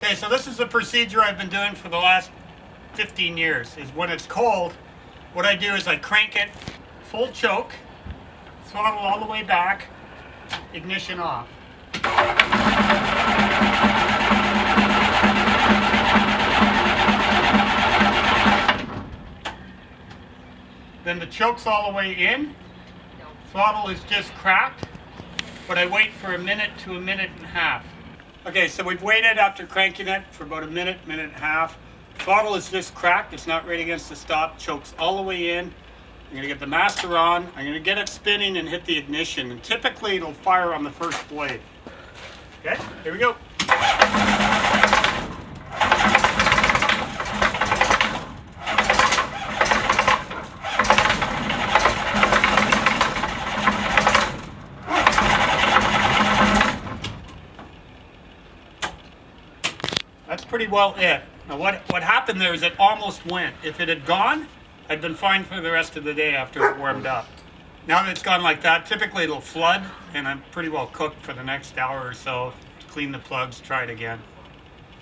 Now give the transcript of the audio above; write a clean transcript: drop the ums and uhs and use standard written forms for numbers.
Okay, so this is a procedure I've been doing for the last 15 years, is when it's cold, what I do is I crank it full choke, throttle all the way back, ignition off. Then the choke's all the way in, throttle is just cracked, but I wait for a minute to a minute and a half. Okay, so we've waited after cranking it for about a minute, minute and a half. Throttle is just cracked, it's not right against the stop, choke's all the way in. I'm gonna get the master on, I'm gonna get it spinning and hit the ignition, and typically it'll fire on the first blade. Okay, here we go. That's pretty well it. Now what happened there is it almost went. If it had gone, I'd been fine for the rest of the day after it warmed up. Now that it's gone like that, typically it'll flood, and I'm pretty well cooked for the next hour or so. Clean the plugs, try it again.